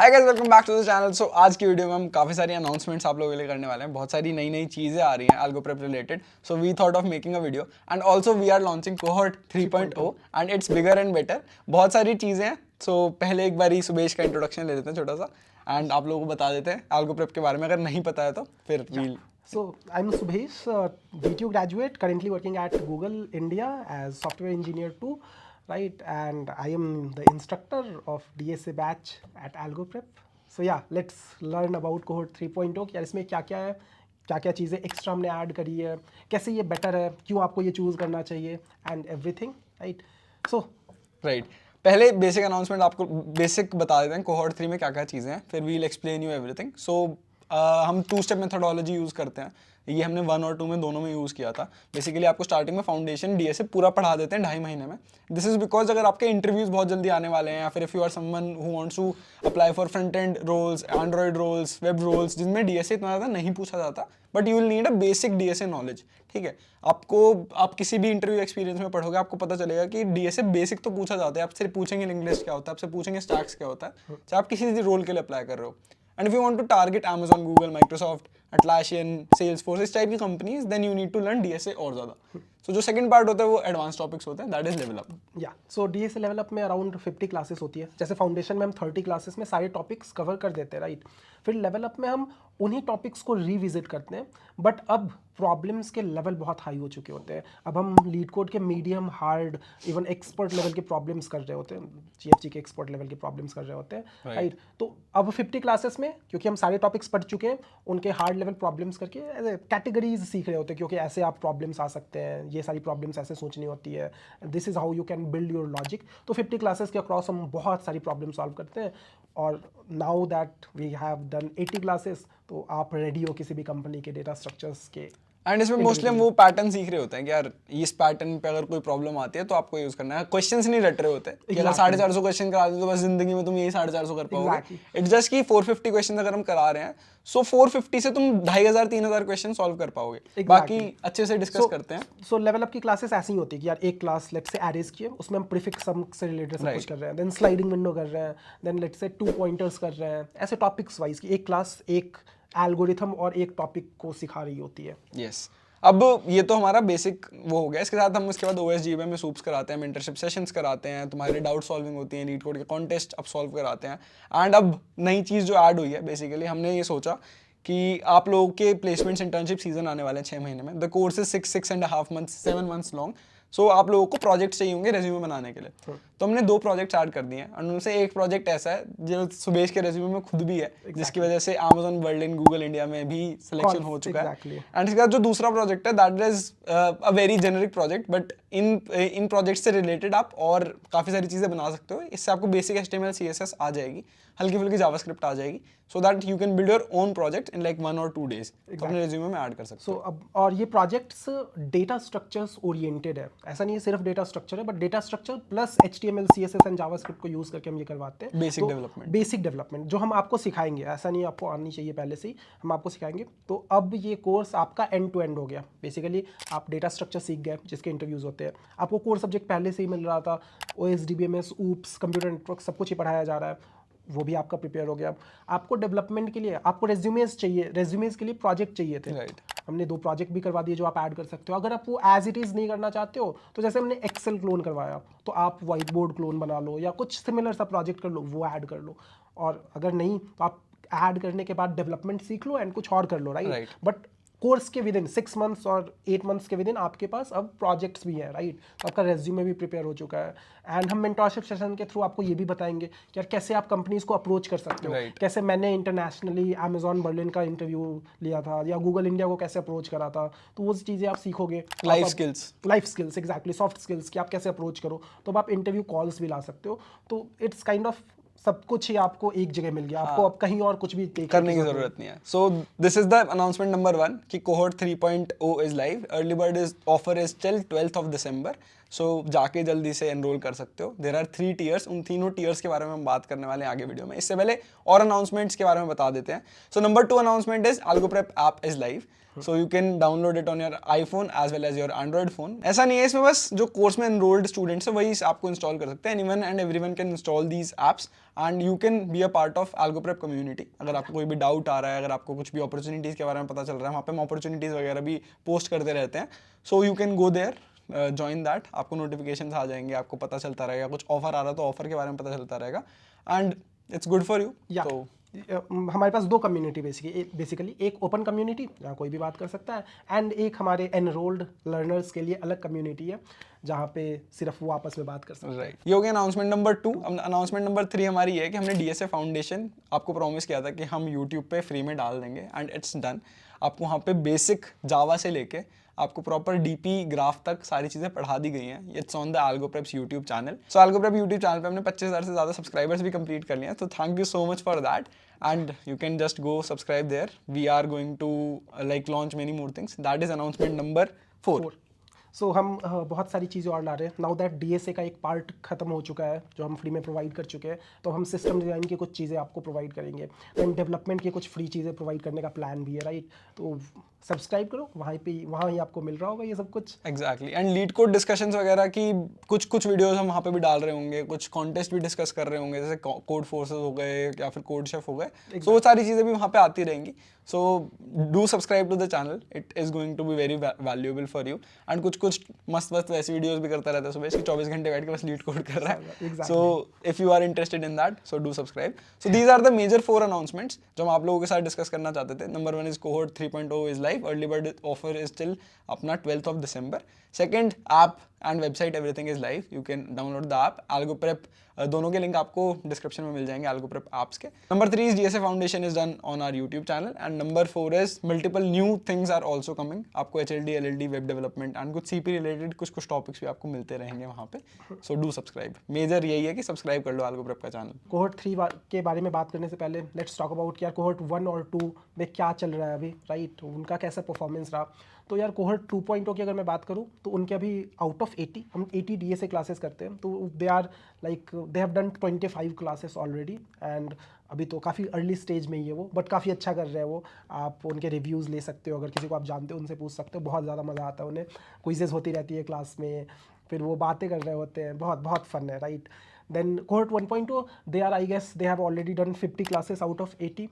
Hi guys, welcome back to the channel. So आज की video में हम काफ़ी सारी अनाउंसमेंट्स आप लोगों के लिए करने वाले हैं। बहुत सारी नई नई चीज़ें आ रही हैं algo prep related. So we thought of making a video and also we are launching cohort 3.0 and it's bigger and better. बहुत सारी चीज़ें हैं। सो पहले एक बारी सुबेश का इंट्रोडक्शन ले लेते हैं छोटा सा एंड आप लोगों को बता देते हैं एल्गो प्रेप के बारे में, अगर नहीं पता है तो फिर we'll. So I'm Subhesh, DTU graduate, currently working at Google India as software engineer too, right? And I am the instructor of DSA batch at AlgoPrep. So yeah, let's learn about Cohort 3.0 कि यार इसमें क्या क्या है, क्या क्या चीज़ें extra हमने ऐड करी है, कैसे ये बेटर है, क्यों आपको ये चूज़ करना चाहिए and everything, right? So right, पहले बेसिक अनाउंसमेंट आपको बेसिक बता देते हैं कोहॉर्ट 3 में क्या क्या चीज़ें हैं, फिर वील एक्सप्लेन यू एवरीथिंग। सो हम 2 स्टेप मेथोडोलॉजी यूज़ करते हैं। ये हमने 1 और 2 में दोनों में यूज़ किया था। बेसिकली आपको स्टार्टिंग में फाउंडेशन डीएसए पूरा पढ़ा देते हैं 2.5 महीने में। दिस इज़ बिकॉज अगर आपके इंटरव्यूज़ बहुत जल्दी आने वाले हैं या फिर if you are someone who wants to apply for front end roles, Android roles, web roles जिनमें डीएसए इतना ज़्यादा नहीं पूछा जाता, but you will need a basic DSA knowledge. ठीक है, आप किसी भी इंटरव्यू एक्सपीरियंस में पढ़ोगे आपको पता चलेगा कि डीएसए बेसिक तो पूछा जाता है। आपसे पूछेंगे लिंक क्या होता है, आपसे पूछेंगे स्टैक्स क्या होता है, चाहे आप किसी भी रोल के लिए अप्लाई कर रहे हो। And if you want to target Amazon, Google, Microsoft, Atlassian, Salesforce, इस टाइप की companies, then you need to learn DSA और ज़्यादा। सो जो सेकंड पार्ट होता है वो एडवांस टॉपिक्स होते हैं, दैट इज लेवल अप। या सो डीएसए लेवल अप में अराउंड 50 क्लासेस होती है। जैसे फाउंडेशन में हम 30 क्लासेस में सारे टॉपिक्स कवर कर देते हैं, राइट? फिर लेवल अप में हम उन्हीं टॉपिक्स को रिविजिट करते हैं, बट अब प्रॉब्लम्स के लेवल बहुत हाई हो चुके होते हैं। अब हम लीड कोड के medium, hard, even expert level के प्रॉब्लम्स कर रहे होते हैं, जीएफजी के एक्सपर्ट लेवल के प्रॉब्लम्स कर रहे होते हैं, राइट? तो अब 50 क्लासेस में क्योंकि हम सारे टॉपिक्स पढ़ चुके हैं, उनके हार्ड लेवल प्रॉब्लम्स करके कैटेगरीज सीख रहे होते हैं, क्योंकि ऐसे आप प्रॉब्लम्स आ सकते हैं, ये सारी प्रॉब्लम्स ऐसे सोचनी होती है, this is how you can build your logic. तो 50 क्लासेस के अक्रॉस हम बहुत सारी प्रॉब्लम सॉल्व करते हैं। और now that we have done 80 classes, तो आप रेडी हो किसी भी कंपनी के डेटा स्ट्रक्चर्स के। एंड इसमें मोस्टली हम वो पैटर्न सीख रहे होते हैं कि यार इस पैटर्न पे अगर कोई प्रॉब्लम आती है तो आपको यूज करना है। क्वेश्चंस नहीं रट रहे होते कि अगर 450 क्वेश्चन करा दे तो बस जिंदगी में तुम यही 450 कर पाओगे। इट्स जस्ट कि 450 क्वेश्चन अगर हम करा रहे हैं, सो 450 से तुम 2500-3000 क्वेश्चन सॉल्व कर पाओगे। बाकी अच्छे से डिस्कस करते हैं। सो लेवल अप की क्लासेस ऐसी ही होती है कि यार एक क्लास लेट्स से एरेज की है, उसमें हम प्रीफिक्स सम से रिलेटेड सब कुछ कर रहे हैं, देन स्लाइडिंग विंडो कर रहे हैं, देन लेट्स से 2 पॉइंटर्स कर रहे हैं, ऐसे टॉपिक्स वाइज की एक क्लास एक एल्गोरिथम और एक टॉपिक को सिखा रही होती है। यस, अब ये तो हमारा बेसिक वो हो गया। इसके साथ हम उसके बाद OSGBM में सूप्स कराते हैं, मेंटरशिप सेशंस कराते हैं, तुम्हारे डाउट सॉल्विंग होती है, लीड कोड के कॉन्टेस्ट अब सॉल्व कराते हैं। एंड अब नई चीज़ जो ऐड हुई है, बेसिकली हमने ये सोचा कि आप लोगों के प्लेसमेंट्स इंटर्नशिप सीजन आने वाले हैं 6 महीने में। The course is 6.5 months, 7 months long. So आप लोगों को प्रोजेक्ट चाहिए होंगे रेज्यूमे बनाने के लिए। तो हमने 2 प्रोजेक्ट्स ऐड कर दिए हैं, और उनसे एक प्रोजेक्ट ऐसा है जो सुबेश के रेज्यूमे में खुद भी है, जिसकी वजह से Amazon world in Google India में भी सिलेक्शन हो चुका है। एंड इसके बाद जो दूसरा प्रोजेक्ट है that is a very generic project, but in project से रिलेटेड आप और काफ़ी सारी चीज़ें बना सकते हो। इससे आपको बेसिक HTML CSS आ जाएगी, हल्की फुल्की जावास्क्रिप्ट आ जाएगी, so that you can build your own project in like 1 और 2 डेज। तो अपने रेज्यूमे में ऐड कर सकते हो। अब और ये प्रोजेक्ट्स डेटा स्ट्रक्चर्स ओरिएंटेड है, ऐसा नहीं है सिर्फ डेटा स्ट्रक्चर है, but data structure plus HTML CSS and JavaScript को यूज करके हम ये करवाते हैं। बेसिक डेवलपमेंट, बेसिक डेवलपमेंट जो हम आपको सिखाएंगे, ऐसा नहीं आपको आनी चाहिए पहले से ही, हम आपको सिखाएंगे। तो अब ये कोर्स आपका एंड टू एंड हो गया। बेसिकली आप डेटा स्ट्रक्चर सीख गए जिसके इंटरव्यूज होते हैं, आपको कोर सब्जेक्ट पहले से ही मिल रहा था, OSDBMS, ऊप्स, कंप्यूटर नेटवर्क, सब कुछ ही पढ़ाया जा रहा है, वो भी आपका प्रिपेयर हो गया। आपको डेवलपमेंट के लिए आपको रेज्यूमेज चाहिए, रेज्यूमेज के लिए प्रोजेक्ट चाहिए थे, राइट? हमने 2 प्रोजेक्ट भी करवा दिए जो आप ऐड कर सकते हो। अगर आप वो एज इट इज़ नहीं करना चाहते हो, तो जैसे हमने एक्सेल क्लोन करवाया, तो आप व्हाइट बोर्ड क्लोन बना लो या कुछ सिमिलर सा प्रोजेक्ट कर लो, वो ऐड कर लो। और अगर नहीं तो आप ऐड करने के बाद डेवलपमेंट सीख लो एंड कुछ और कर लो, राइट? बट कोर्स के विद इन 6 मंथ्स और 8 मंथ्स के विद इन आपके पास अब प्रोजेक्ट्स भी हैं, राइट? तो आपका रेज्यूमे भी प्रिपेयर हो चुका है। एंड हम मेंटरशिप सेशन के थ्रू आपको ये भी बताएंगे कि यार कैसे आप कंपनीज को अप्रोच कर सकते हो, कैसे मैंने इंटरनेशनली Amazon बर्लिन का इंटरव्यू लिया था या गूगल इंडिया को कैसे अप्रोच करा था, तो वो चीज़ें आप सीखोगे। Life skills, exactly, soft skills कि आप कैसे अप्रोच करो, तो अब आप इंटरव्यू कॉल्स भी ला सकते हो। तो इट्स काइंड ऑफ सब कुछ ही आपको एक जगह मिल गया। आपको अब कहीं और कुछ भी करने की जरूरत नहीं है। सो this is the announcement number 1 कि cohort 3.0 is live. Early bird is offer is till 12th of December सो जाके जल्दी से एनरोल कर सकते हो। देयर आर 3 टीयर्स, उन तीनों टीयर्स के बारे में हम बात करने वाले हैं आगे वीडियो में। इससे पहले और अनाउंसमेंट्स के बारे में बता देते हैं। So number 2 announcement is AlgoPrep app is live, so you can download it on your iPhone as well as your Android phone. ऐसा नहीं है इसमें बस जो कोर्स में एनरोल्ड स्टूडेंट्स है वही इस ऐप को इंस्टॉल कर सकते हैं। Anyone and everyone can install these apps and you can be a part of AlgoPrep community. अगर आपको कोई भी डाउट आ रहा है, अगर आपको कुछ भी अपॉर्चुनिटीज़ के बारे में पता चल रहा है, वहाँ पे हम अपॉर्चुनिटीज़ वगैरह भी पोस्ट करते रहते हैं। So you can go there, join that, आपको नोटिफिकेशन आ जाएंगे, आपको पता चलता रहेगा, कुछ ऑफर आ रहा है तो ऑफर के बारे में पता चलता रहेगा and it's good for you. तो हमारे पास 2 कम्युनिटी बेसिकली, एक ओपन कम्युनिटी जहाँ कोई भी बात कर सकता है, एंड एक हमारे एनरोल्ड लर्नर्स के लिए अलग कम्युनिटी है जहाँ पे सिर्फ वो आपस में बात कर सकते हैं। राइट, ये हो गया अनाउंसमेंट नंबर 2। अनाउंसमेंट नंबर 3 हमारी ये है कि हमने DSA फाउंडेशन आपको प्रॉमिस किया था कि हम यूट्यूब पे फ्री में डाल देंगे एंड इट्स डन। आपको वहाँ पे बेसिक जावा से लेके आपको प्रॉपर DP ग्राफ तक सारी चीज़ें पढ़ा दी गई हैं। It's on the AlgoPrep's YouTube channel. So AlgoPrep YouTube channel पे हमने 25,000 से ज़्यादा सब्सक्राइबर्स भी कंप्लीट कर लिए हैं, तो thank you so much for that and you can just go subscribe there. We are going to like launch many more things. That is announcement number 4. सो हम बहुत सारी चीज़ें और ला रहे हैं। नाउ दैट DSA का एक पार्ट खत्म हो चुका है जो हम फ्री में प्रोवाइड कर चुके हैं, तो हम सिस्टम डिज़ाइन की कुछ चीज़ें आपको प्रोवाइड करेंगे, एंड डेवलपमेंट की कुछ फ्री चीज़ें प्रोवाइड करने का प्लान भी है, राइट। तो सब्सक्राइब करो, वहाँ ही आपको मिल रहा होगा ये सब कुछ। Exactly, and leet code discussions वगैरह की कुछ वीडियोस हम वहाँ पे भी डाल रहे होंगे, कुछ कॉन्टेस्ट भी डिस्कस कर रहे होंगे, जैसे कोड फोर्सेस हो गए या फिर कोड शेफ हो गए। सो वो सारी चीज़ें भी वहाँ पे आती रहेंगी। So do subscribe to the channel, it is going to be very valuable for you. And कुछ मस्त वैसी वीडियोस भी करता रहता है सुबह, इसकी 24 घंटे बैठ के बस लीड कोड कर रहा है। So if you are interested in that, so do subscribe. So these are the major 4 announcements जो हम आप लोगों के साथ डिस्कस करना चाहते थे। Number 1 is cohort 3.0 is live, early bird offer is till अपना 12th of December. Second, app and website everything is live. You can download the app. AlgoPrep दोनों के लिंक आपको डिस्क्रिप्शन में मिल जाएंगे AlgoPrep apps के। Number 3 is DSA Foundation is done on our YouTube channel and number 4 is multiple new things are also coming. आपको HLD, LLD, web development and कुछ CP related कुछ topics भी आपको मिलते रहेंगे वहाँ पे। So do subscribe. मेजर यही है कि सब्सक्राइब कर लो AlgoPrep का चैनल। कोहोर्ट 3 के बारे में बात करने से पहले लेट्स टॉक अबाउट यार कोहोर्ट 1 और 2 में क्या चल रहा है अभी, राइट, उनका कैसा परफॉर्मेंस रहा। तो यार कोहोर्ट 2.0 की अगर मैं बात करूँ तो उनके अभी आउट ऑफ 80 हम 80 DSA क्लासेस करते हैं, तो they are like they have done 25 classes already, and अभी तो काफ़ी अर्ली स्टेज में ही है वो, बट काफ़ी अच्छा कर रहे हैं वो। आप उनके रिव्यूज़ ले सकते हो, अगर किसी को आप जानते हो उनसे पूछ सकते हो, बहुत ज़्यादा मज़ा आता है उन्हें। क्विजेस होती रहती है क्लास में, फिर वो बातें कर रहे होते हैं, बहुत फन है, right. Then cohort 1.0 they are I guess they have already done 50 classes out of 80।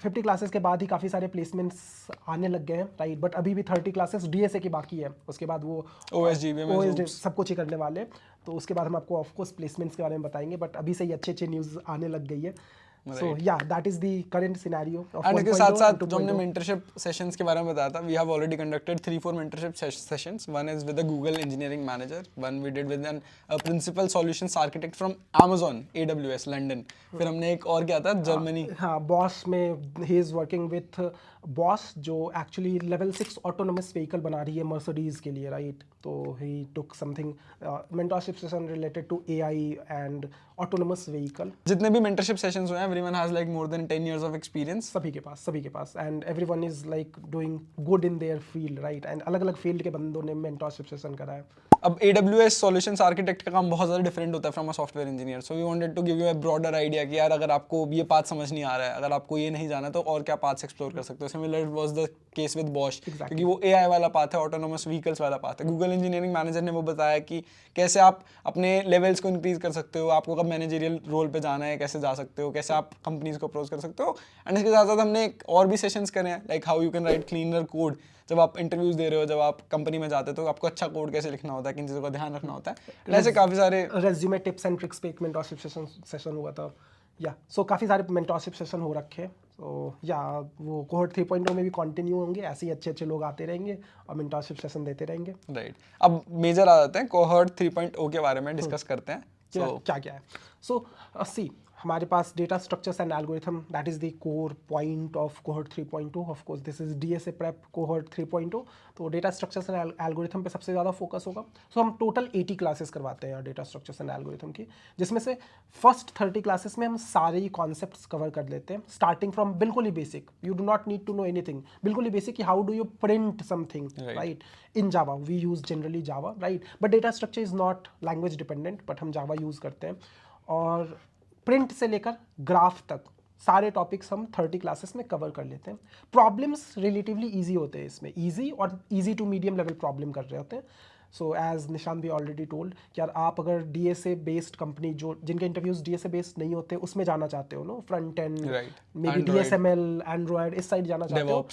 50 classes के बाद ही काफ़ी सारे प्लेसमेंट्स आने लग गए हैं, राइट, बट अभी भी 30 क्लासेस DSA की बाकी है। उसके बाद वो OSG सब कुछ ही करने वाले हैं, तो उसके बाद हम आपको ऑफकोर्स प्लेसमेंट्स के बारे में बताएंगे, बट अभी से ही अच्छे न्यूज़ आने लग गई है। So yeah, that is the current scenario of 1.0 and इसके साथ साथ जो हमने मेंटरशिप सेशंस के बारे में बताया था, we have already conducted 3-4 mentorship sessions. One is with a Google engineering manager, one we did with a principal solutions architect from Amazon AWS London. फिर हमने एक और क्या था जर्मनी, हाँ, बॉस में he is working with Bosch जो actually level 6 autonomous vehicle बना रही है मर्सिडीज के लिए, राइट। तो he took something mentorship session related to AI and autonomous vehicle. जितने भी मेंटरशिप सेशंस हुए हैं, everyone has like more than 10 years of experience। सभी के पास and everyone is like doing good in their field, right, and अलग अलग field के बंदों ने मेंटरशिप सेशन करा है। अब AWS सॉल्यूशंस आर्किटेक्ट का काम बहुत ज़्यादा डिफरेंट होता है from a software engineer. So we wanted to give you a broader idea कि यार अगर आपको ये पाथ समझ नहीं आ रहा है, अगर आपको ये नहीं जाना तो और क्या पाथ्स एक्सप्लोर कर सकते हो। Similar was the case with Bosch, क्योंकि वो AI वाला पाथ है, ऑटोनोमस व्हीकल्स वाला पाथ है। गूगल इंजीनियरिंग मैनेजर ने वो बताया कि कैसे आप अपने लेवल्स को इंक्रीज कर सकते हो, आपको कब मैनेजरियल रोल पे जाना है, कैसे जा सकते हो, कैसे आप कंपनीज को अप्रोच कर सकते हो। एंड इसके साथ साथ हमने और भी सेशंस करे हैं, like how you can write cleaner code. जब आप इंटरव्यूज दे रहे हो, जब आप कंपनी में जाते हो तो आपको अच्छा कोड कैसे लिखना होता है, किन चीज़ों का ध्यान रखना होता है। ऐसे काफ़ी सारे रेज्यूमे टिप्स एंड ट्रिक्स पे एक मेंटरशिप सेशन हुआ था, या सो काफ़ी सारे मेंटरशिप सेशन हो रखे हैं। तो या वो कोहोर्ट 3.0 में भी कंटिन्यू होंगे, ऐसे ही अच्छे लोग आते रहेंगे और मेंटरशिप सेशन देते रहेंगे, राइट। अब मेजर आ जाते हैं, कोहोर्ट 3.0 के बारे में डिस्कस करते हैं। क्या है। सो सी हमारे पास data structures and algorithm, that is the core point of cohort 3.2. Of course this is DSA prep cohort 3.2. तो डेटा स्ट्रक्चर्स एंड एल्गोरिथम पे सबसे ज़्यादा फोकस होगा. सो हम टोटल 80 क्लासेस करवाते हैं डेटा स्ट्रक्चर्स एंड एल्गोरिथम की, जिसमें से फर्स्ट 30 क्लासेस में हम सारे ही कॉन्सेप्ट्स कवर कर लेते हैं, स्टार्टिंग फ्रॉम बिल्कुल ही basic. You do not need to know anything, बिल्कुल ही बेसिक कि how do you print something, right. In Java we use generally Java, right. But data structure is not language dependent, but हम Java use करते हैं. और print से लेकर graph तक सारे टॉपिक्स हम 30 क्लासेस में कवर कर लेते हैं. प्रॉब्लम्स रिलेटिवली इजी होते हैं इसमें, इजी और easy to medium level problem कर रहे होते हैं. सो एज निशांत भी ऑलरेडी टोल्ड कि यार आप अगर डीएसए बेस्ड कंपनी, जो जिनके इंटरव्यूज डीएसए बेस्ड नहीं होते, उसमें जाना चाहते हो, no front end may be DSML, Android, इस साइड जाना चाहते हो,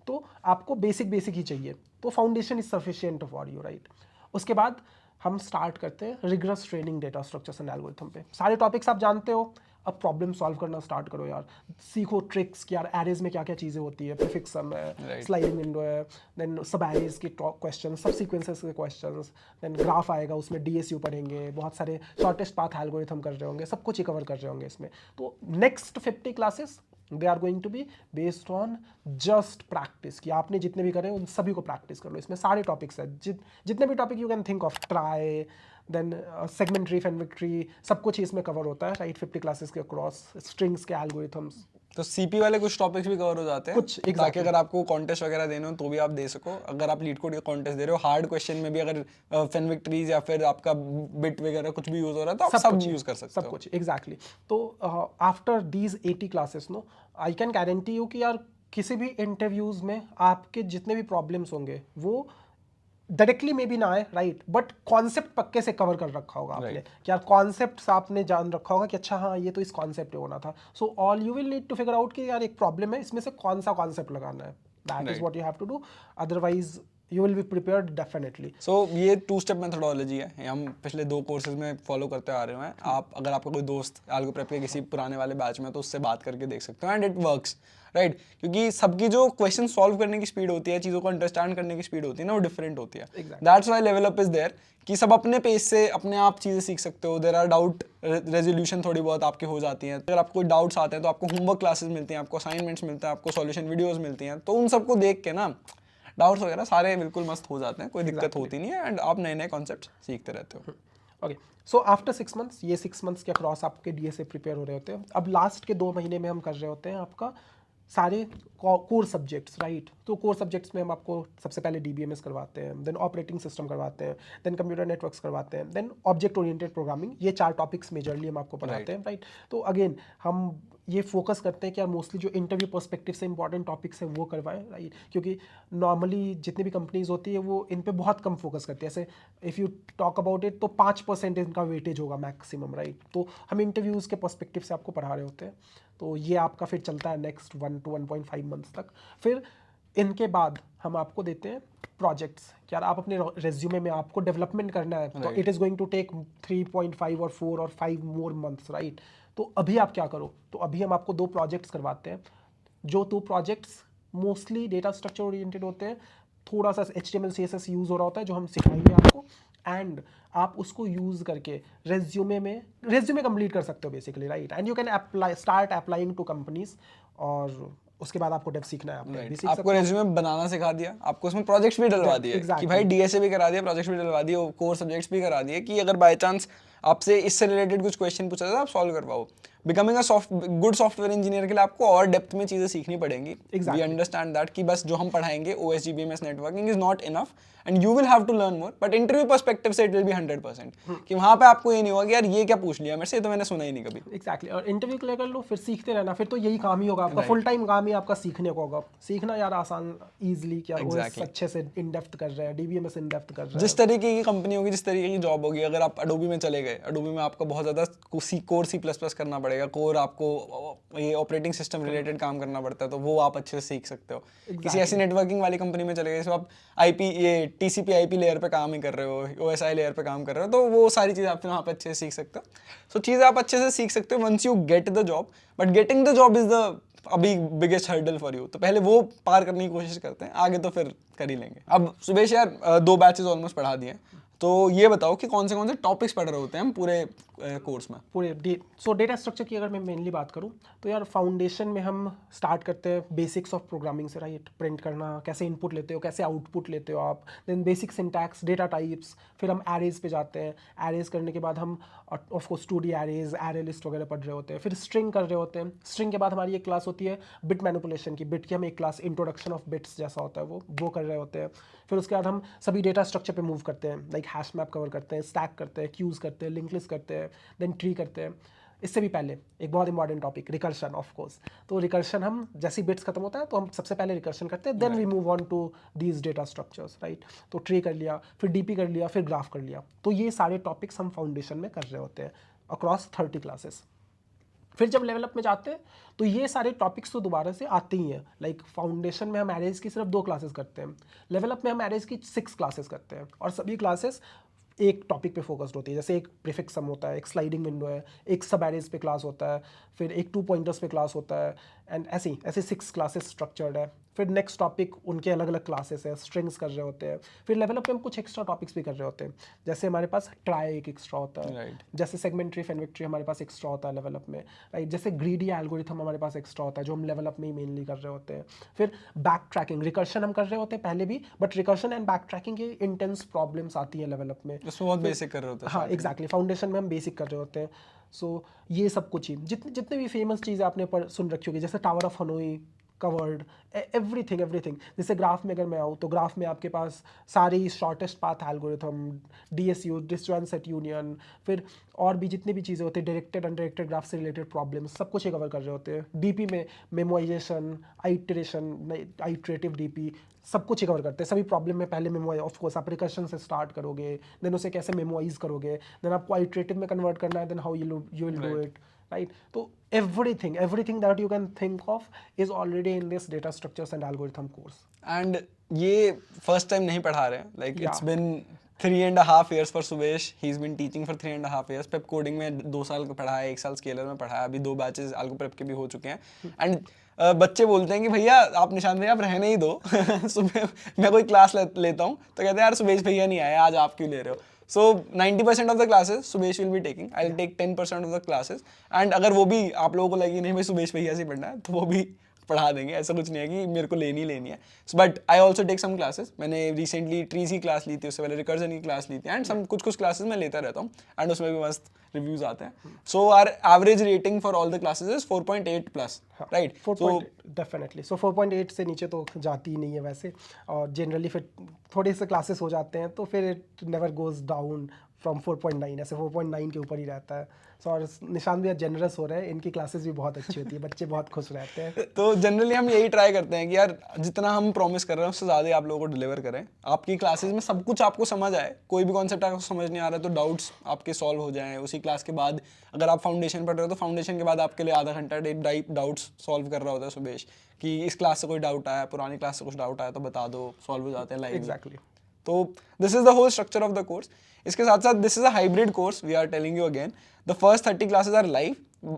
तो आपको बेसिक ही चाहिए. तो foundation is sufficient for you, right. उसके बाद हम स्टार्ट करते हैं rigorous training data structures and algorithm पे. सारे टॉपिक्स आप जानते हो, अब प्रॉब्लम सॉल्व करना स्टार्ट करो यार. सीखो ट्रिक्स कि यार एरेज में क्या क्या चीज़ें होती है, प्रीफिक्स सम है, स्लाइडिंग विंडो है, देन सब एरेज के क्वेश्चन, सब सीक्वेंसेस के क्वेश्चंस, देन ग्राफ आएगा, उसमें डीएसयू पढ़ेंगे, बहुत सारे शॉर्टेस्ट पाथ एल्गोरिथम कर रहे होंगे, सब कुछ ही कवर कर रहे होंगे इसमें. तो next 50 classes they are going to be based on just practice, कि आपने जितने भी करे उन सभी को प्रैक्टिस कर लो. इसमें सारे टॉपिक्स हैं, जितने भी topic you can think of, try, then segment tree, fenwick tree, सब कुछ ही इसमें कवर होता है, राइट. 50 क्लासेस के अक्रॉस स्ट्रिंग्स के एल्गोरिथम्स. तो सीपी वाले कुछ टॉपिक्स भी कवर हो जाते हैं कुछ, ताकि अगर आपको कॉन्टेस्ट वगैरह देने हो तो भी आप दे सको. अगर आप लीड कोड के कॉन्टेस्ट दे रहे हो, हार्ड क्वेश्चन में भी अगर फेनविक्ट्रीज या फिर आपका बिट वगैरह कुछ भी यूज हो रहा है तो आप सब यूज कर सकते हो. सब कुछ एग्जैक्टली. तो after these 80 classes, no, I can guarantee you कि यार किसी भी इंटरव्यूज में आपके जितने भी प्रॉब्लम्स होंगे वो डायरेक्टली में भी ना आए, राइट, बट कॉन्सेप्ट पक्के से कवर कर रखा होगा आपने, कि यार कॉन्सेप्ट आपने जान रखा होगा कि अच्छा हाँ ये तो इस कॉन्सेप्ट पे होना था. So all you will need to figure out कि यार एक प्रॉब्लम है, इसमें से कौन सा कॉन्सेप्ट लगाना है. That is what you have to do, otherwise you will be prepared definitely. So ये 2 स्टेप मेथोडोलॉजी है, ये हम पिछले 2 कोर्सेज में फॉलो करते आ रहे हैं. आप अगर आपका कोई दोस्त एल्गो प्रेप के किसी पुराने वाले बैच में, तो उससे बात करके देख सकते हो, एंड इट वर्क्स, राइट. क्योंकि सबकी जो क्वेश्चन सॉल्व करने की स्पीड होती है, चीज़ों को अंडरस्टैंड करने की स्पीड होती है ना, वो डिफरेंट होती है. That's why level up is there, कि सब अपने पेज से अपने आप चीज़ें सीख सकते हो. देयर आर डाउट रेजोल्यूशन थोड़ी बहुत आपकी हो जाती हैं. अगर आपको कोई डाउट्स आते हैं तो आपको होमवर्क क्लासेस मिलती हैं, आपको असाइनमेंट्स मिलते हैं, आपको सॉल्यूशन वीडियोस मिलती हैं. तो उन सबको देख के ना डाउट्स वगैरह सारे बिल्कुल मस्त हो जाते हैं, कोई दिक्कत होती नहीं है, एंड आप नए नए कॉन्सेप्ट सीखते रहते हो. ओके. सो आफ्टर 6 मंथ्स, ये 6 मंथ्स के अक्रॉस आपके डीएसए प्रिपेयर हो रहे होते हैं. अब लास्ट के 2 महीने में हम कर रहे होते हैं आपका सारे कोर सब्जेक्ट्स, राइट. तो कोर सब्जेक्ट्स में हम आपको सबसे पहले डीबीएमएस करवाते हैं, देन ऑपरेटिंग सिस्टम करवाते हैं, देन कंप्यूटर नेटवर्क्स करवाते हैं, देन ऑब्जेक्ट ओरिएंटेड प्रोग्रामिंग. ये 4 टॉपिक्स मेजरली हम आपको पढ़ाते हैं, राइट. तो अगेन हम ये फोकस करते हैं कि यार मोस्टली जो इंटरव्यू पर्सपेक्टिव से इंपॉर्टेंट टॉपिक्स हैं वो करवाएं, राइट. क्योंकि नॉर्मली जितनी भी कंपनीज होती है वो इन पे बहुत कम फोकस करती है. ऐसे if you talk about it तो 5% इनका वेटेज होगा मैक्सिमम, राइट. तो हम इंटरव्यूज़ के पर्सपेक्टिव से आपको पढ़ा रहे होते हैं. तो ये आपका फिर चलता है नेक्स्ट 1 to 1.5 मंथ्स तक. फिर इनके बाद हम आपको देते हैं प्रोजेक्ट्स. यार आप अपने रेज्यूमे में आपको डेवलपमेंट करना है, तो it is going to take 3.5 और 4 और 5 मोर मंथ्स, राइट. तो अभी आप क्या करो, तो अभी हम आपको 2 प्रोजेक्ट्स करवाते हैं. जो 2 projects mostly data structure oriented होते हैं, थोड़ा सा HTML CSS यूज़ हो रहा होता है जो हम सिखाएंगे आपको, एंड आप उसको यूज़ करके रेज्यूमे कंप्लीट कर सकते हो basically, right. And you can start applying to companies. और उसके बाद आपको डेव सीखना है. आपको रेज्यूमे बनाना सिखा दिया, आपको उसमें प्रोजेक्ट्स भी डलवा दिए, कि भाई डीएसए भी करा दिया, प्रोजेक्ट्स भी डलवा दिए, कोर सब्जेक्ट्स भी करा दिए, कि अगर बाय चांस आपसे इससे रिलेटेड कुछ क्वेश्चन पूछा जाए आप सॉल्व करवाओ. Becoming a good software engineer के लिए आपको और डेप्थ में चीज़ें सीखनी पड़ेंगी. वी अंडरस्टैंड दैट कि बस जो हम पढ़ाएंगे OSGBMS networking is not enough, and you will have to learn more. But interview perspective से इट विल बी 100%, कि वहाँ पे आपको ये नहीं होगा कि यार ये क्या पूछ लिया मेरे से, तो मैंने सुना ही नहीं कभी. एग्जैक्टली. और इंटरव्यू क्लियर कर लो, फिर सीखते रहना, फिर तो यही काम ही होगा आपका. फुल टाइम काम ही आपका सीखने को होगा. सीखना यार आसान, ईजिली, क्या OS अच्छे से इन डेप्थ कर रहे हैं, DBMS इन डेप्थ कर रहे हैं. जिस तरीके की कंपनी होगी, जिस तरीके की जॉब होगी. अगर आप अडोबी में चले गए, अडोबी में आपको बहुत ज़्यादा कोर C++ करना पड़ेगा, कोर आपको ये ऑपरेटिंग सिस्टम रिलेटेड काम करना पड़ता है, तो वो आप अच्छे से सीख सकते हो. किसी ऐसी नेटवर्किंग वाली कंपनी में चले गए जिसमें आप TCP/IP लेयर पे काम ही कर रहे हो, OSI लेयर पे काम कर रहे हो, तो वो सारी चीज़ें आप वहाँ पे अच्छे से सीख सकते हो. सो चीज़ें आप अच्छे से सीख सकते हो once you get the job. But getting the job is the अभी बिगेस्ट हर्डल फॉर यू. तो पहले वो पार करने की कोशिश करते हैं, आगे तो फिर कर ही लेंगे. अब सुबेश यार 2 बैचेस ऑलमोस्ट पढ़ा दिए, तो ये बताओ कि कौन से टॉपिक्स पढ़ रहे होते हैं हम पूरे कोर्स में? सो डेटा स्ट्रक्चर की अगर मैं मेनली बात करूँ तो यार फाउंडेशन में हम स्टार्ट करते हैं बेसिक्स ऑफ प्रोग्रामिंग से, राइट? प्रिंट करना, कैसे इनपुट लेते हो, कैसे आउटपुट लेते हो आप, then basic syntax, data types, फिर हम एरेज पे जाते हैं। एरेज करने के बाद हम of course 2D arrays, array list वगैरह पढ़ रहे होते हैं, फिर स्ट्रिंग कर रहे होते हैं। स्ट्रिंग के बाद हमारी एक क्लास होती है बिट मैनिपुलेशन की, बिट की हम एक क्लास इंट्रोडक्शन ऑफ बिट्स जैसा होता है वो कर रहे होते हैं। फिर उसके बाद हम सभी डेटा स्ट्रक्चर पे मूव करते हैं, लाइक हैश मैप कवर करते हैं, स्टैक करते हैं, क्यूज करते हैं, लिंक लिस्ट करते हैं, देन ट्री करते हैं। इससे भी पहले एक बहुत important topic recursion, of course. तो रिकर्शन हम जैसी बिट्स खत्म होता है तो हम सबसे पहले रिकर्शन करते हैं, then we move on to these data structures, right? तो ट्री कर लिया, फिर डीपी कर लिया, फिर ग्राफ कर लिया। तो ये सारे टॉपिक्स हम फाउंडेशन में कर रहे होते हैं अक्रॉस 30 क्लासेस। फिर जब लेवल अप में जाते हैं तो ये सारे टॉपिक्स तो दोबारा से आते ही हैं। लाइक फाउंडेशन में हम एरेज की सिर्फ 2 क्लासेस करते हैं, लेवल अप में हम एरेज की 6 क्लासेस करते हैं, और सभी क्लासेस एक टॉपिक पे फोकस्ड होती है। जैसे एक प्रीफिक्स सम होता है, एक स्लाइडिंग विंडो है, एक सब एरेज पे क्लास होता है, फिर एक 2 पॉइंटर्स पे क्लास होता है, एंड ऐसे 6 क्लासेस स्ट्रक्चर्ड है। फिर नेक्स्ट टॉपिक उनके अलग अलग क्लासेस है, स्ट्रिंग्स कर रहे होते हैं। फिर लेवल अप में हम कुछ एक्स्ट्रा टॉपिक्स भी कर रहे होते हैं, जैसे हमारे पास ट्राई एक एक्स्ट्रा होता है, Right. जैसे सेगमेंट्री फेनविक्ट्री हमारे पास एक्स्ट्रा होता है लेवल अप में, राइट? जैसे ग्रीडी एल्गोरिथम हमारे पास एक्स्ट्रा होता है जो हम लेवल अप में ही मेनली कर रहे होते हैं। फिर बैक ट्रैकिंग, रिकर्शन हम कर रहे होते हैं पहले भी, but recursion and back tracking की इंटेंस प्रॉब्लम्स आती है लेवल अप में। उसमें बहुत बेसिक कर रहे होते हैं। हाँ एग्जैक्टली, फाउंडेशन में हम बेसिक कर रहे होते हैं। सो ये सब कुछ ही जितने भी फेमस चीज़ें आपने सुन रखी होगी, जैसे tower of Hanoi covered, everything. जैसे ग्राफ में अगर मैं आऊँ तो ग्राफ में आपके पास सारी shortest path algorithm, DSU, disjoint set union, फिर और भी जितनी भी चीज़ें होती है, डायरेक्टेड अनडायरेक्टेड ग्राफ से रिलेटेड प्रॉब्लम्स, सब कुछ ये कवर कर रहे होते हैं। डीपी में मेमोइजेशन, आइटरेटिव डीपी, सब कुछ ही कवर करते हैं। सभी प्रॉब्लम में पहले मेमोइज, ऑफ कोर्स आप रिकर्शन से स्टार्ट करोगे, देन उसे कैसे मेमोइज करोगे, देन आपको आइटरेटिव में कन्वर्ट करना है, then how you will do it, right? तो everything that you can think of is already in this data structures and algorithm course. And ये फर्स्ट टाइम नहीं पढ़ा रहे हैं, like it's Yeah. Been 3.5 years for Subesh, he is been teaching for 3.5 years। Pepcoding में 2 साल का पढ़ा है, 1 साल स्केलर में पढ़ा है, अभी 2 बैचेस एल्गो प्रेप के भी हो चुके हैं। एंड बच्चे बोलते हैं कि भैया आप निशान भैया आप रहने ही दो सुबह मैं कोई क्लास लेता हूँ तो कहते हैं यार सुबेश भैया नहीं आए, आज आप क्यों ले रहे हो? So 90% of the classes Subesh will be taking. I'll take 10% of the classes. And अगर वो भी आप लोगों को लगे नहीं भाई सुबेश भैया से पढ़ना है तो वो भी पढ़ा देंगे, ऐसा कुछ नहीं है कि मेरे को लेनी है। But I also take some classes. मैंने रिसेंटली ट्रीज की क्लास ली थी, उससे पहले रिकर्जन की क्लास ली थी, एंड सम कुछ क्लासेस मैं लेता रहता हूँ, एंड उसमें भी मस्त रिव्यूज आते हैं। So our average rating for all the classes is 4.8 plus, right? 4.8 definitely. So 4.8 से नीचे तो जाती ही नहीं है वैसे, और जनरली फिर थोड़े से क्लासेस हो जाते हैं तो फिर it never goes down from 4.9, ऐसे 4.9 के ऊपर ही रहता है। सो और निशान भैया जनरस हो रहे हैं, इनकी क्लासेस भी बहुत अच्छी होती है, बच्चे बहुत खुश रहते हैं। तो जनरली हम यही ट्राई करते हैं कि यार जितना हम प्रॉमिस कर रहे हैं उससे ज़्यादा आप लोगों को डिलीवर करें। आपकी क्लासेस में सब कुछ आपको समझ आए, कोई भी कॉन्सेप्ट आपको समझ नहीं आ रहा तो डाउट्स आपके सॉल्व हो जाएं उसी क्लास के बाद। अगर आप फाउंडेशन पढ़ रहे हो तो फाउंडेशन के बाद आपके लिए आधा घंटा डाउट्स सॉल्व कर रहा होता है सुबेश, कि इस क्लास से कोई डाउट आया, पुरानी क्लास से कुछ डाउट आया तो बता दो, सॉल्व हो जाते हैं लाइव। एग्जैक्टली। तो this is the whole structure of the course. इसके साथ साथ this is a hybrid course, we are telling you again. The first 30 classes are live,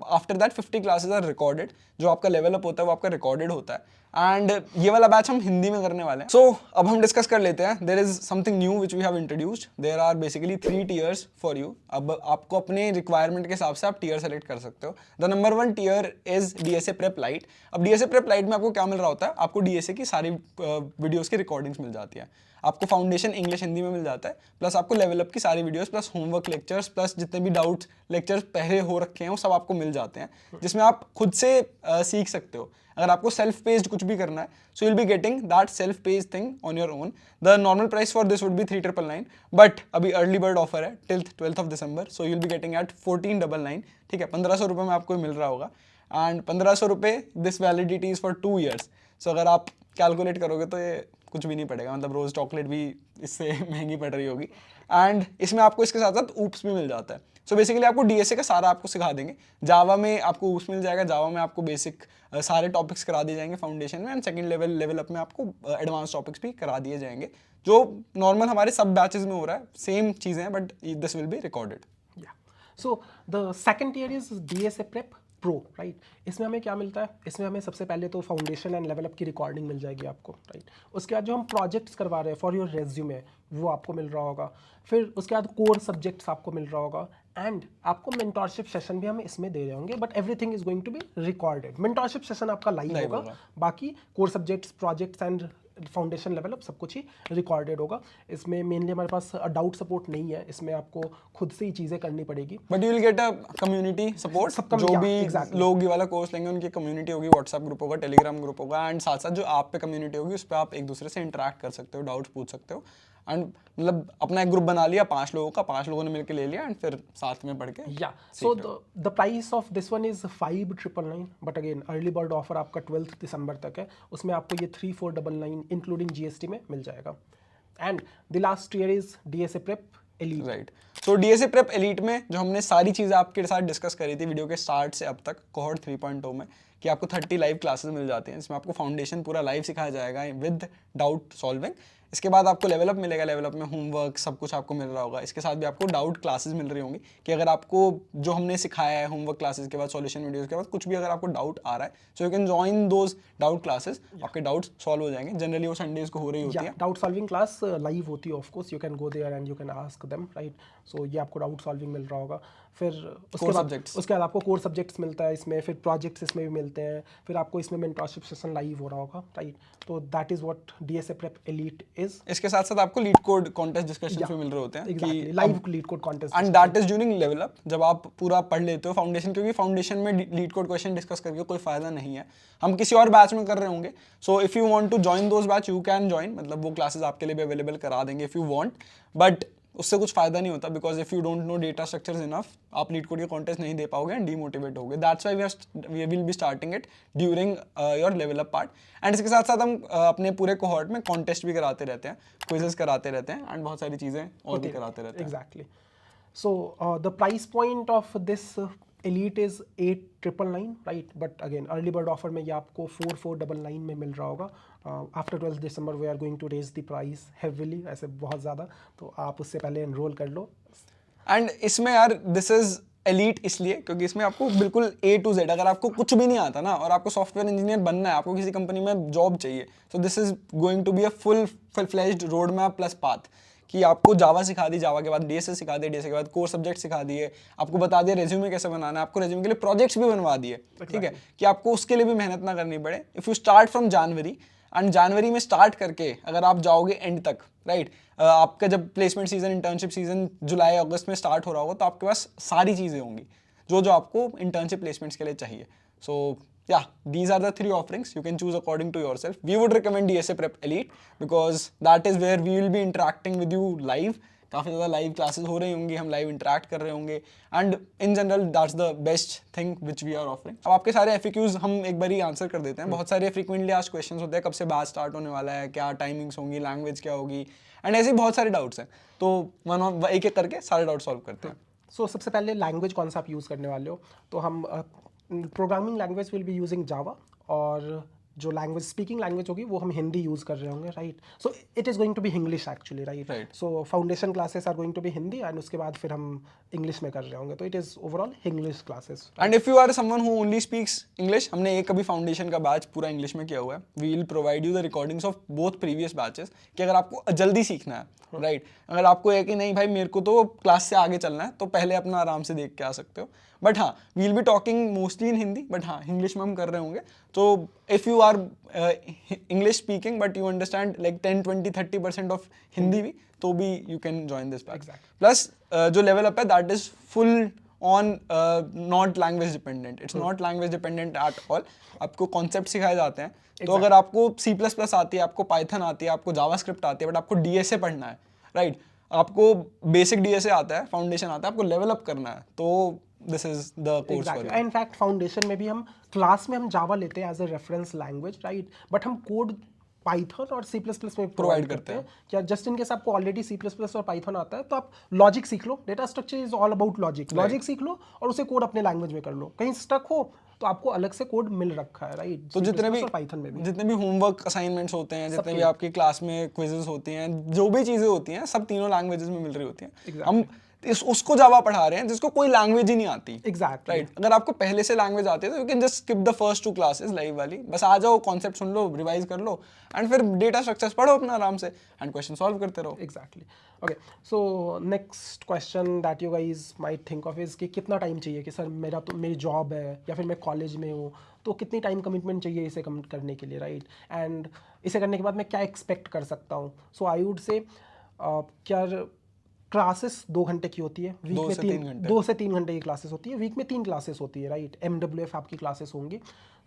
after that 50 classes are recorded. जो आपका level up होता है वो आपका रिकॉर्डेड होता है, एंड ये वाला बैच हम हिंदी में करने वाले हैं। सो अब हम डिस्कस कर लेते हैं। There is something new which we have introduced. There are basically 3 tiers for you. अब आपको अपने रिक्वायरमेंट के हिसाब से आप टीयर सेलेक्ट कर सकते हो। The number 1 tier is DSA Prep Lite। अब DSA Prep Lite में आपको क्या मिल रहा होता है? आपको DSA की सारी वीडियोस की रिकॉर्डिंग्स मिल जाती है, आपको फाउंडेशन इंग्लिश हिंदी में मिल जाता है, प्लस आपको लेवल अप की सारी videos, plus homework lectures, plus जितने भी डाउट्स लेक्चर्स पहले हो रखे हैं वो सब आपको मिल जाते हैं, जिसमें आप खुद से सीख सकते हो। अगर आपको सेल्फ पेस्ड कुछ भी करना है, so you will be getting that self paced thing on your own. The normal price for this would be 3,999, but अभी अर्ली बर्ड ऑफर है till 12th of December, so you will be getting eight 1499। ठीक है, 1500 रुपये में आपको मिल रहा होगा, and 1500 रुपये this validity is for 2 years। सो अगर आप कैलकुलेट करोगे तो ये कुछ भी नहीं पड़ेगा, मतलब रोज चॉकलेट भी इससे महंगी पड़ रही होगी। एंड इसमें आपको इसके साथ साथ ऊप्स भी मिल जाता है। सो बेसिकली आपको DSA का सारा आपको सिखा देंगे। जावा में आपको ऊप्स मिल जाएगा, जावा में आपको बेसिक सारे टॉपिक्स करा दिए जाएंगे फाउंडेशन में, एंड सेकंड लेवल अप में आपको एडवांस टॉपिक्स भी करा दिए जाएंगे, जो नॉर्मल हमारे सब बैचेस में हो रहा है। सेम चीज़ें हैं, but this will be recorded. So the second tier is DSA Prep, pro, right. इसमें हमें क्या मिलता है, इसमें हमें सबसे पहले तो फाउंडेशन एंड लेवल अप की रिकॉर्डिंग मिल जाएगी आपको, राइट। उसके बाद जो हम प्रोजेक्ट्स करवा रहे हैं फॉर योर रेज्यूमे वो आपको मिल रहा होगा। फिर उसके बाद कोर सब्जेक्ट्स आपको मिल रहा होगा एंड आपको मेंटोरशिप सेशन भी हम इसमें दे रहे होंगे, but everything is going to be recorded. Mentorship session आपका लाइव Live होगा, होगा। बाकी core subjects, projects and foundation level up सब कुछ ही रिकॉर्डेड होगा। इसमें मेनली हमारे पास डाउट सपोर्ट नहीं है, इसमें आपको खुद से ही चीज़ें करनी पड़ेगी। But you will get a community support, जो yeah, भी exactly. लोग ये वाला कोर्स लेंगे उनकी कम्युनिटी होगी, व्हाट्सएप ग्रुप होगा, टेलीग्राम ग्रुप होगा, एंड साथ साथ जो आप पे कम्युनिटी होगी उस पर आप एक दूसरे से इंटरेक्ट कर सकते हो, डाउट्स पूछ सकते हो। एंड मतलब अपना एक ग्रुप बना लिया 5 लोगों का, 5 लोगों ने मिलकर ले लिया एंड फिर साथ में पढ़ के या सो the price of this one is 5,999, but again early bird offer आपका 12 दिसंबर तक है, उसमें आपको ये 3,499 इंक्लूडिंग जीएसटी में मिल जाएगा। And the last year is DSA prep elite, right. So DSA prep elite में जो हमने सारी चीज़ें आपके साथ डिस्कस करी थी वीडियो के स्टार्ट से अब तक कोहॉर्ट 3.0 में, कि आपको 30 लाइव क्लासेस मिल जाती हैं, जिसमें आपको फाउंडेशन पूरा लाइव सिखाया जाएगा विद डाउट सॉल्विंग। इसके बाद आपको लेवल अप मिलेगा, लेवल अप में होमवर्क सब कुछ आपको मिल रहा होगा। इसके साथ भी आपको डाउट क्लासेस मिल रही होंगी कि अगर आपको जो हमने सिखाया है होमवर्क क्लासेस के बाद, सॉल्यूशन वीडियोस के बाद कुछ भी अगर आपको डाउट आ रहा है, सो you can join those doubt classes, आपके डाउट्स सॉल्व हो जाएंगे। जनरली वो संडेज को हो रही होती है। डाउट सॉल्विंग क्लास लाइव होती है, of course you can go there and you can ask them, right. So ये आपको डाउट सॉल्विंग मिल रहा होगा। फिर उसके बाद आपको कोर सब्जेक्ट्स मिलता है इसमें, फिर प्रोजेक्ट्स इसमें भी मिलते हैं, फिर आपको इसमें मेंटरशिप सेशन लाइव हो रहा होगा, राइट। तो that is what DSA prep elite is. इसके साथ साथ आपको लीड कोड कॉन्टेस्ट डिस्कशंस भी मिल रहे होते हैं कि live leet code contest, and that is during level up, जब आप पूरा पढ़ लेते हो फाउंडेशन, क्योंकि फाउंडेशन में लीड कोड क्वेश्चन डिस्कस करके कोई फायदा नहीं है, हम किसी और बैच में कर रहे होंगे। So if you want to join those batch you can join, मतलब वो क्लासेस आपके लिए भी अवेलेबल करा देंगे इफ यू वांट, बट उससे कुछ फायदा नहीं होता, because if you don't know data structures enough, आप लीड कोड के कॉन्टेस्ट नहीं दे पाओगे एंड डीमोटिवेट होगे। That's why we will be starting it during your level up part. And इसके साथ साथ हम अपने पूरे कोहॉर्ट में कॉन्टेस्ट भी कराते रहते हैं, क्विजेस कराते रहते हैं एंड बहुत सारी चीज़ें और भी कराते रहते हैं। Exactly. So the price point of this elite is 8,999, right. But again early bird offer में ये आपको 4,499 में मिल रहा होगा। After 12 December we are going to raise the price heavily, ऐसे बहुत ज़्यादा, तो आप उससे पहले एनरोल कर लो। एंड इसमें यार दिस इज एलीट इसलिए क्योंकि इसमें आपको बिल्कुल A to Z, अगर आपको कुछ भी नहीं आता ना और आपको सॉफ्टवेयर इंजीनियर बनना है, आपको किसी कंपनी में जॉब चाहिए, so this is going to be a full fledged road map plus path, कि आपको जावा सिखा दी, जावा के बाद डीएसए सिखा दिए, डीएसए के बाद कोर सब्जेक्ट सिखा दिए, आपको बता दिया रेज्यूमे कैसे बनाना है, आपको रेज्यूमे के लिए प्रोजेक्ट्स भी बनवा दिए, ठीक है, कि आपको उसके लिए भी मेहनत ना करनी पड़े। If you start from January and जनवरी में स्टार्ट करके अगर आप जाओगे एंड तक, राइट, आपका जब प्लेसमेंट सीजन, इंटर्नशिप सीजन जुलाई अगस्त में स्टार्ट हो रहा होगा, तो आपके पास सारी चीज़ें होंगी जो जो आपको इंटर्नशिप प्लेसमेंट्स के लिए चाहिए। सो yeah, these are the 3 offerings. You can choose according to yourself. We would recommend DSA Prep Elite because that is where we will be interacting with you live. काफ़ी ज़्यादा लाइव क्लासेस हो रही होंगी, हम live interact कर रहे होंगे and in general that's the best thing which we are offering. अब आपके सारे FAQs हम एक बार ही आंसर कर देते हैं। बहुत सारे फ्रीक्वेंटली आस्क्ड क्वेश्चंस होते हैं, कब से बैच स्टार्ट होने वाला है, क्या टाइमिंग्स होंगी, लैंग्वेज क्या होगी, एंड ऐसे बहुत सारे डाउट्स हैं, तो एक एक करके सारे डाउट सॉल्व करते हैं। सो सबसे पहले लैंग्वेज कौन सा आप यूज़ करने वाले हो, तो हम programming language will be using Java, और जो लैंग्वेज स्पीकिंग लैंग्वेज होगी वो हम हिंदी यूज़ कर रहे होंगे, right. So it is going to be English actually, right. So foundation classes are going to be Hindi and उसके बाद फिर हम इंग्लिश में कर रहे होंगे, तो it is overall English classes. And if you are someone who only speaks English, हमने एक अभी फाउंडेशन का बैच पूरा इंग्लिश में किया हुआ है। We will provide you the recordings of both previous batches, कि अगर आपको जल्दी सीखना है, राइट, अगर आपको है कि नहीं भाई मेरे को तो क्लास से आगे चलना है, तो पहले अपना आराम से देख के आ सकते हो। बट हाँ, we will be talking mostly in Hindi, but हाँ इंग्लिश में हम कर रहे होंगे। तो if you are English speaking but you understand like 10, 20, 30% of Hindi भी, तो भी you can join this batch. Plus जो लेवल अप है that is full on not language dependent, it's not language dependent at all. आपको concept सिखाए जाते हैं, तो अगर आपको C++ आती है, आपको पाइथन आती है, आपको जावास्क्रिप्ट आती है, बट आपको डीएसए पढ़ना है, राइट, आपको बेसिक डीएसए आता है, फाउंडेशन आता है, आपको लेवल अप करना है, तो this is the course for you. In fact foundation में भी हम क्लास में हम जावा लेते हैं as a reference language, right, but हम कोड पाइथन और C++ में प्रोवाइड करते हैं। क्या जस्ट इन केस आपको ऑलरेडी C++ और पाइथन आता है, तो आप लॉजिक सीख लो, data structure is all about logic, logic सीख लो और उसे कोड अपने लैंग्वेज में कर लो। कहीं स्टक हो तो आपको अलग से कोड मिल रखा है, राइट। तो जितने भी होमवर्क असाइनमेंट्स होते हैं, जितने भी आपकी क्लास में क्विजेस होती हैं, जो भी चीज़ें होती हैं, सब तीनों लैंग्वेजेस में मिल रही होती हैं। हम उसको जावा पढ़ा रहे हैं जिसको कोई लैंग्वेज ही नहीं आती। एग्जैक्टली राइट, अगर आपको पहले से लैंग्वेज आती है तो you can just skip the first 2 classes live वाली, बस आ जाओ, कॉन्सेप्ट सुन लो, रिवाइज कर लो एंड फिर डेटा स्ट्रक्चर्स पढ़ो अपना आराम से एंड क्वेश्चन सॉल्व करते रहो। Exactly. Okay, so next question that you guys might think of is कि कितना टाइम चाहिए कि सर मेरा तो मेरी जॉब है या फिर मैं कॉलेज में हूँ, तो कितनी टाइम कमिटमेंट चाहिए इसे कमिट करने के लिए, राइट? एंड इसे करने के बाद मैं क्या एक्सपेक्ट कर सकता हूँ? सो आई वुड से क्या क्लासेस 2 घंटे की होती है, वीक 2 में से 3 3 घंटे। 2 से 3 घंटे की क्लासेस होती है, वीक में 3 क्लासेस होती है, राइट? MWF आपकी क्लासेस होंगी।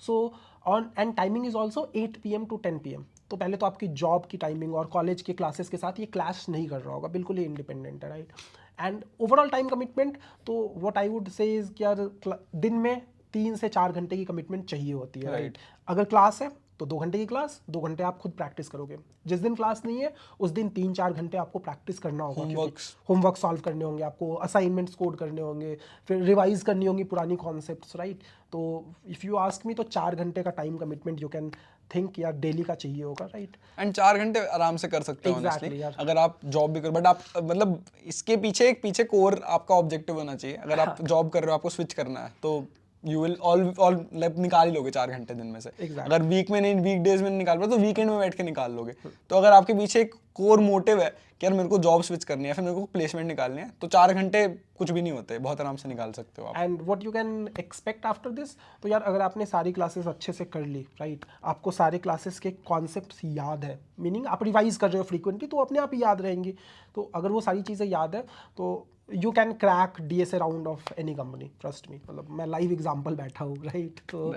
So on and timing is also 8 PM to 10 PM। तो पहले तो आपकी जॉब की टाइमिंग और कॉलेज की क्लासेस के साथ ये क्लैश नहीं कर रहा होगा, बिल्कुल ही इंडिपेंडेंट है, right? And overall time commitment, तो what I would say is कि यार दिन में 3 से 4 घंटे की कमिटमेंट चाहिए होती है, राइट? अगर क्लास है तो 2 घंटे की क्लास, 2 घंटे आप खुद प्रैक्टिस करोगे। जिस दिन क्लास नहीं है उस दिन 3-4 घंटे आपको प्रैक्टिस करना होगा, होमवर्क सॉल्व करने होंगे आपको, असाइनमेंट्स कोड करने होंगे, फिर रिवाइज करनी होंगी पुरानी कॉन्सेप्ट्स, राइट? तो इफ़ यू आस्क मी तो 4 घंटे का time commitment you can think यार डेली का चाहिए होगा, राइट? एंड 4 घंटे आराम से कर सकते हो Exactly, ऑनेस्टली, यार। अगर आप जॉब भी कर, बट आप मतलब इसके पीछे कोर आपका ऑब्जेक्टिव होना चाहिए। अगर आप जॉब कर रहे हो, आपको स्विच करना है, तो यू विल ऑल निकाल ही लोगे 4 घंटे दिन में से। Exactly. अगर वीक में नहीं, वीक डेज में नहीं निकाल पाए तो वीकेंड में बैठ के निकाल लोगे। तो अगर आपके पीछे एक कोर मोटिव है कि यार मेरे को जॉब स्विच करनी है, फिर मेरे को प्लेसमेंट निकालनी है, तो 4 घंटे कुछ भी नहीं होते, बहुत आराम से निकाल सकते हो आप। And what you can expect after this, तो यार अगर आपने सारी क्लासेस अच्छे से कर ली, राइट, आपको सारे क्लासेस के कॉन्सेप्ट्स याद है, मीनिंग आप रिवाइज कर रहे हो फ्रीक्वेंटली, तो अपने आप ही याद रहेंगी। तो अगर वो सारी चीज़ें याद है तो you can crack DSA round of any company, trust me, मतलब मैं लाइव एग्जाम्पल बैठा हूँ, राइट? तो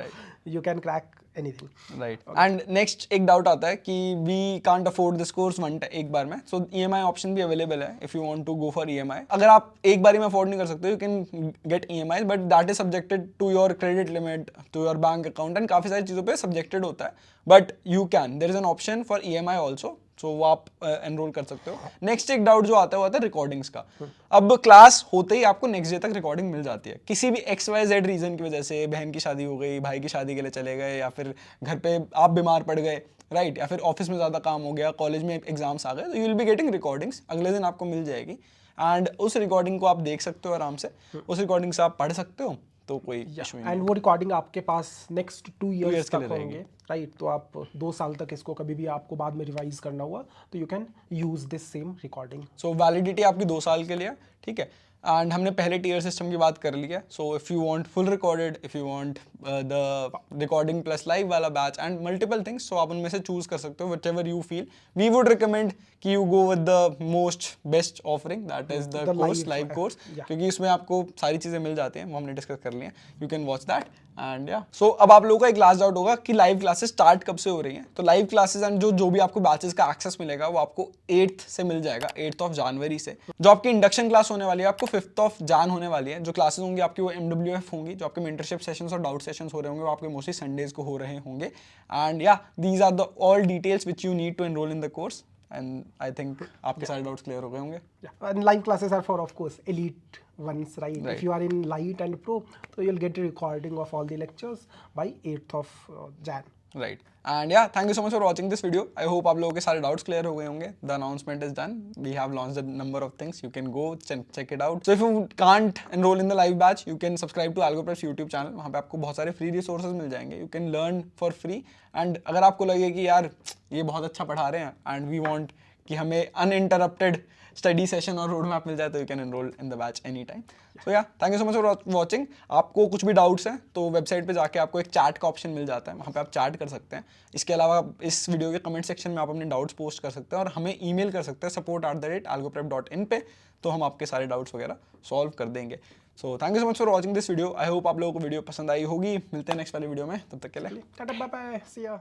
you can crack anything, right. And next एक डाउट आता है कि we can't afford this course एक बार में, सो EMI ऑप्शन भी अवेलेबल है if you want to go for EMI। अगर आप एक बार में अफोर्ड नहीं कर सकते, you can get EMI, but that is subjected to your credit limit, to your bank account and काफी सारी चीजों पे सब्जेक्टेड होता है, but you can, there is an option for EMI also, so वो आप एनरोल कर सकते हो। नेक्स्ट एक डाउट जो आता है वो आता है रिकॉर्डिंग्स का। अब क्लास होते ही आपको नेक्स्ट डे तक रिकॉर्डिंग मिल जाती है, किसी भी XYZ रीजन की वजह से, बहन की शादी हो गई, भाई की शादी के लिए चले गए, या फिर घर पे आप बीमार पड़ गए, राइट, या फिर ऑफिस में ज़्यादा काम हो गया, कॉलेज में एग्जाम्स आ गए, तो you will be getting recordings, अगले दिन आपको मिल जाएगी एंड उस रिकॉर्डिंग को आप देख सकते हो आराम से, उस रिकॉर्डिंग से आप पढ़ सकते हो, तो कोई इशू नहीं। एंड वो रिकॉर्डिंग आपके पास नेक्स्ट 2 years ईयर्स के तक लिए होंगे, राइट? तो आप 2 साल तक इसको कभी भी आपको बाद में रिवाइज करना हुआ तो you can use this same recording. So validity आपकी 2 साल के लिए, ठीक है। एंड हमने पहले टीयर सिस्टम की बात कर ली है, so if you want full recorded, if you want the recording plus live वाला batch and multiple things, so आप उनमें से चूज कर सकते हो whichever you feel. We would recommend कि you go with the most best offering, that is the course, live course, क्योंकि इसमें आपको सारी चीज़ें मिल जाती हैं, वो हमने डिस्कस कर ली हैं, you can watch that. And या सो अब आप लोगों का एक लास्ट डाउट होगा कि लाइव क्लासेस स्टार्ट कब से हो रही हैं। तो लाइव क्लासेस एंड जो भी आपको बैचेस का एक्सेस मिलेगा वो आपको 8th से मिल जाएगा, 8th जनवरी से। जो आपकी इंडक्शन क्लास होने वाली है आपको 5th Jan होने वाली है। जो क्लासेस होंगी आपकी वो MWF होंगी, जो आपके मेंटरशिप सेशंस और डाउट सेशंस हो रहे होंगे वो आपके मोस्टली संडेज को हो रहे होंगे। एंड या these are the all details which you need to enrol in the course, and I think आपके सारे डाउट्स क्लियर हो गए होंगे। And live classes are for, of course, elite ones, right? If you are in light and pro, so you'll get a recording of all the lectures by 8th of Jan. Right. And yeah, thank you so much for watching this video. I hope आप लोगों के सारे doubts clear हो गए होंगे. The announcement is done. We have launched a number of things. You can go check it out. So if you can't enroll in the live batch, you can subscribe to AlgoPrep's YouTube channel. वहाँ पे आपको बहुत सारे free resources मिल जाएंगे. You can learn for free. And अगर आपको लगे कि यार ये बहुत अच्छा पढ़ा रहे हैं and we want कि हमें uninterrupted स्टडी सेशन और रोड मैप मिल जाए, तो you can enrol in the batch any time. So या thank you so much for watching. आपको कुछ भी डाउट्स हैं तो वेबसाइट पे जाके आपको एक चैट का ऑप्शन मिल जाता है, वहाँ पे आप चैट कर सकते हैं। इसके अलावा इस वीडियो के कमेंट सेक्शन में आप अपने डाउट्स पोस्ट कर सकते हैं और हमें ईमेल कर सकते हैं support@algoprep.in पे, तो हम आपके सारे डाउट्स वगैरह सॉल्व कर देंगे। So thank you so much for watching this video. I hope आप लोगों को वीडियो पसंद आई होगी। मिलते हैं नेक्स्ट वाली वीडियो में, तब तक के लिए टाटा, बाय बाय, सी या।